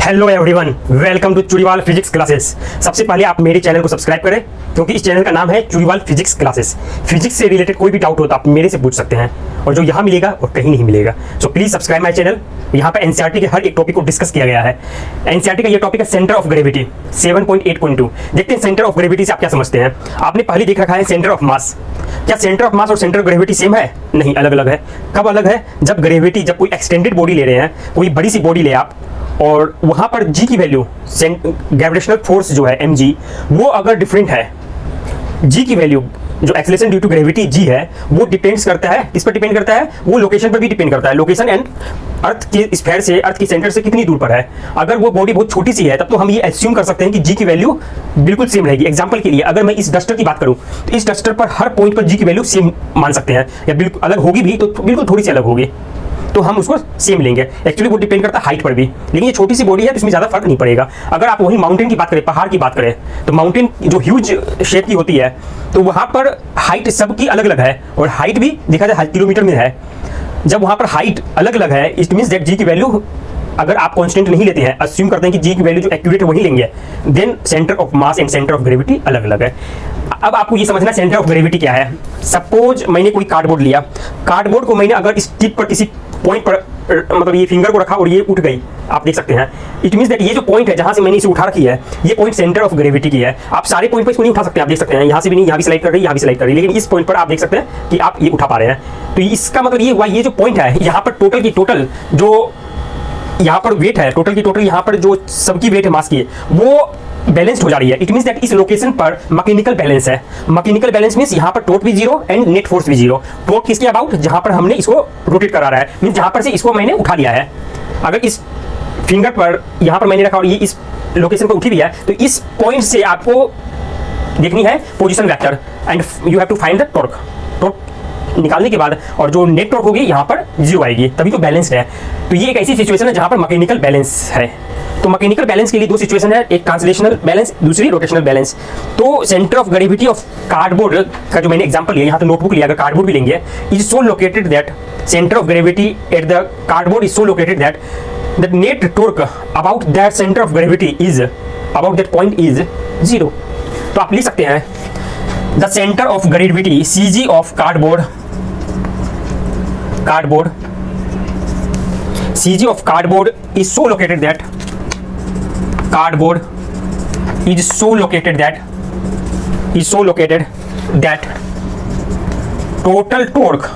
Hello everyone, welcome to Chudiwal physics classes. सबसे पहले आप मेरे चैनल को सब्सक्राइब करें क्योंकि इस चैनल का नाम है चूड़ीवाल फिजिक्स क्लासेस। फिजिक्स से रिलेटेड कोई भी डाउट हो तो आप मेरे से पूछ सकते हैं और जो यहाँ मिलेगा और कहीं नहीं मिलेगा। So please subscribe my channel. यहाँ पर एनसीईआरटी के हर एक टॉपिक को डिस्कस किया गया है। एनसीईआरटी का ये टॉपिक है सेंटर ऑफ ग्रेविटी 7.8.2। देखते हैं सेंटर ऑफ ग्रेविटी से आप क्या समझते हैं। आपने पहले देख रखा है सेंटर ऑफ मास। क्या सेंटर ऑफ मास और सेंटर ऑफ ग्रेविटी सेम है? नहीं, अलग अलग है। कब अलग है? जब ग्रेविटी, जब कोई एक्सटेंडेड बॉडी ले रहे हैं, कोई बड़ी सी बॉडी ले आप, और वहां पर जी की वैल्यू, ग्रेविटेशनल फोर्स जो है mg, वो अगर डिफरेंट है, जी की वैल्यू जो acceleration due to gravity G है, वो डिपेंड्स करता है, किस पर डिपेंड करता है? वो लोकेशन पर भी डिपेंड करता है। लोकेशन एंड अर्थ के स्फीयर से, अर्थ के सेंटर से कितनी दूर पर है। अगर वो बॉडी बहुत छोटी सी है तब तो हम ये एज्यूम कर सकते हैं कि जी की वैल्यू बिल्कुल सेम रहेगी। एग्जांपल के लिए अगर मैं इस डस्टर की बात करूं तो इस डस्टर पर हर पॉइंट पर जी की वैल्यू सेम मान सकते हैं, या बिल्कुल अलग होगी भी तो बिल्कुल थोड़ी सी अलग होगी, तो हम उसको सेम लेंगे। एक्चुअली वो डिपेंड करता है हाइट पर भी, लेकिन ये छोटी सी बॉडी है तो इसमें ज़्यादा फर्क नहीं पड़ेगा। अगर आप वही माउंटेन की बात करें, पहाड़ की बात करें, तो माउंटेन जो ह्यूज शेप की होती है तो वहाँ पर हाइट सबकी अलग अलग है, और हाइट भी देखा जाए किलोमीटर में है। जब वहाँ पर हाइट अलग अलग है, इट मीन्स दैट जी की वैल्यू अगर आप कांस्टेंट नहीं लेते हैं, अस्यूम करते हैं कि जी की वैल्यू जो एक्यूरेट है वही लेंगे, then centre of mass and centre of gravity अलग अलग है। अब आपको ये समझना सेंटर ऑफ ग्रेविटी क्या है। सपोज मैंने कोई कार्डबोर्ड लिया, कार्डबोर्ड को मैंने अगर इस टिप पर किसी पॉइंट पर, मतलब ये फिंगर को रखा और ये उठ गई, आप देख सकते हैं, इट मीन्स दैट ये जो पॉइंट है जहां से मैंने इसे उठा रखी है, ये पॉइंट सेंटर ऑफ ग्रेविटी की है। आप सारे पॉइंट पर इसको नहीं उठा सकते, आप देख सकते हैं यहाँ से भी नहीं, यहाँ भी स्लाइड कर रही है, यहाँ भी स्लाइड कर रही है, लेकिन इस पॉइंट पर आप देख सकते हैं कि आप ये उठा पा रहे हैं। तो इसका मतलब ये हुआ, ये जो पॉइंट है यहाँ पर टोटल की टोटल जो यहाँ पर वेट है, टोटल की टोटल यहाँ पर जो सबकी वेट है मास की, वो बैलेंस्ड हो जा रही है। इट मींस दैट इस लोकेशन पर मैकेनिकल बैलेंस है। मैकेनिकल बैलेंस मींस यहाँ पर टॉर्क भी जीरो एंड नेट फोर्स भी जीरो। टॉर्क किसके अबाउट? जहाँ पर हमने इसको रोटेट करा रहा है, मींस जहाँ पर से इसको मैंने उठा लिया है। अगर इस फिंगर पर यहाँ पर मैंने रखा और ये इस लोकेशन पर उठी भी है, तो इस पॉइंट से आपको देखनी है position vector and you have to find the torque. Torque निकालने के बाद और जो नेट टॉर्क होगी यहाँ पर जीरो आएगी, तभी तो बैलेंस्ड है। तो ये एक ऐसी सिचुएशन है जहाँ पर मैकेनिकल बैलेंस है। तो मैकेनिकल बैलेंस के लिए दो सिचुएशन है, एक ट्रांसलेशनल बैलेंस, दूसरी रोटेशनल बैलेंस। तो centre of gravity of cardboard का जो मैंने एग्जांपल लिया, यहाँ तो नोटबुक लिया, अगर कार्डबोर्ड भी लेंगे, is so located that centre of gravity at the cardboard is so located that the net torque about that centre of gravity is about that point is zero. तो आप लिख सकते हैं the centre of gravity CG of cardboard CG of cardboard is so located that total torque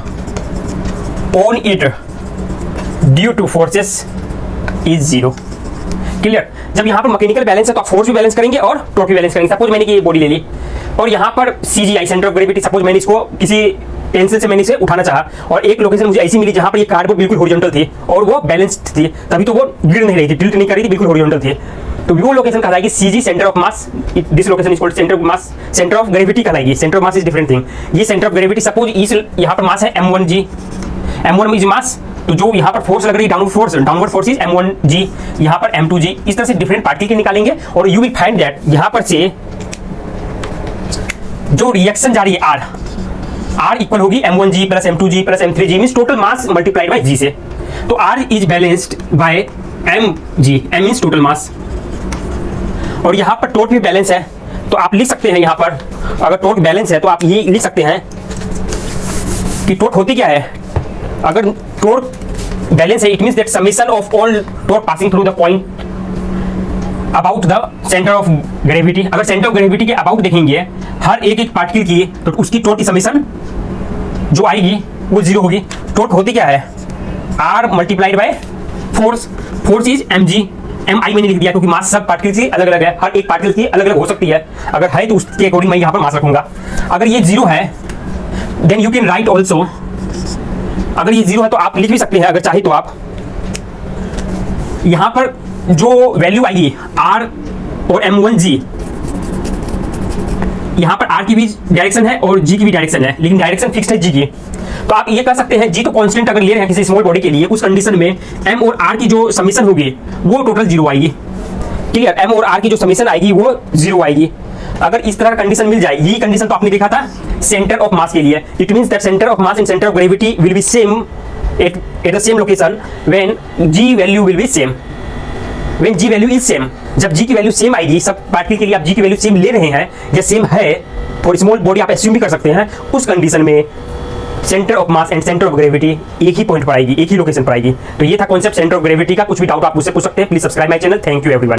on it due to forces is zero। Clear? जब यहाँ पर mechanical balance है तो आप फोर्स भी बैलेंस करेंगे और टॉर्क भी बैलेंस करेंगे। सपोज मैंने कि ये बॉडी ले ली और यहाँ पर CGI centre of gravity, suppose मैंने इसको किसी पेंसिल से मैंने इसे उठाना चाहा और एक लोकेशन मुझे ऐसी मिली जहां पर ये कार्डबोर्ड बिल्कुल हॉरिजॉन्टल थी और वो बैलेंस्ड थी, तभी तो वो गिर नहीं रही थी, टिल्ट नहीं कर रही थी, बिल्कुल हॉरिजॉन्टल थी। तो वो लोकेशन कहलाएगी CG centre of mass. This location is called centre of mass. Centre of gravity कहलाएगी। Centre of mass is different thing. ये सेंटर ऑफ ग्रेविटी, सपोज इस यहाँ पर मास है m1g, m1 इज मास, तो जो यहाँ पर फोर्स लग रही है डाउनवर्ड फोर्स इज m1g, यहाँ पर m2g। इस तरह से डिफरेंट पार्टिकल के निकालेंगे और यू विल फाइंड दैट यहाँ पर से जो रिएक्शन जा रही है R इक्वल होगी m1g plus m2g plus m3g, means total mass multiplied by g से। तो R is balanced bye mg, m means total mass. और यहाँ पर टॉर्क भी बैलेंस है, तो आप लिख सकते हैं यहाँ पर, अगर टॉर्क बैलेंस है तो आप ये लिख सकते हैं कि टॉर्क होती क्या है। अगर टॉर्क बैलेंस है, it means that summation of all torque passing through the point about the centre of gravity. अगर सेंटर ऑफ ग्रेविटी के अबाउट देखेंगे हर एक पार्टिकल की, तो उसकी टॉर्क की समेशन जो आएगी वो जीरो होगी। टॉर्क होती क्या है? R multiplied by force. Force is mg, mi मैंने लिख दिया क्योंकि मास सब पार्टिकल की अलग अलग है, हर एक पार्टिकल की अलग अलग हो सकती है। अगर है तो उसके अकॉर्डिंग मैं यहाँ पर मास रखूंगा। अगर ये जीरो है then you can write also, अगर ये जीरो है तो आप लिख भी सकते हैं अगर चाहे तो आप यहाँ पर जो वैल्यू आएगी R और m1g, यहाँ पर R की भी डायरेक्शन है और G की भी डायरेक्शन है, लेकिन डायरेक्शन फिक्स्ड है G की। तो आप ये कह सकते हैं G तो कांस्टेंट अगर ले रहे हैं किसी स्मॉल बॉडी के लिए, उस कंडीशन में M और R की जो समीशन होगी वो टोटल जीरो आएगी। क्लियर? M और R की जो समीशन आएगी वो जीरो आएगी। अगर इस तरह का कंडीशन मिल जाए, यही कंडीशन तो आपने देखा था सेंटर ऑफ मास के लिए। It means that centre of mass and centre of gravity will be same at the same location when G value will be same। When G value is same, जब G की value same आएगी, सब particle के लिए आप जी की value same ले रहे हैं या सेम है, फॉर स्मॉल बॉडी आप एज्यूम भी कर सकते हैं, उस कंडीशन में centre of mass and centre of gravity एक ही पॉइंट पर आएगी, एक ही लोकेशन पर आएगी। तो ये था कॉन्सेप्ट सेंटर ऑफ ग्रेविटी का। कुछ भी डाउट आप मुझसे पूछ सकते हैं। Please subscribe my channel. Thank you everyone.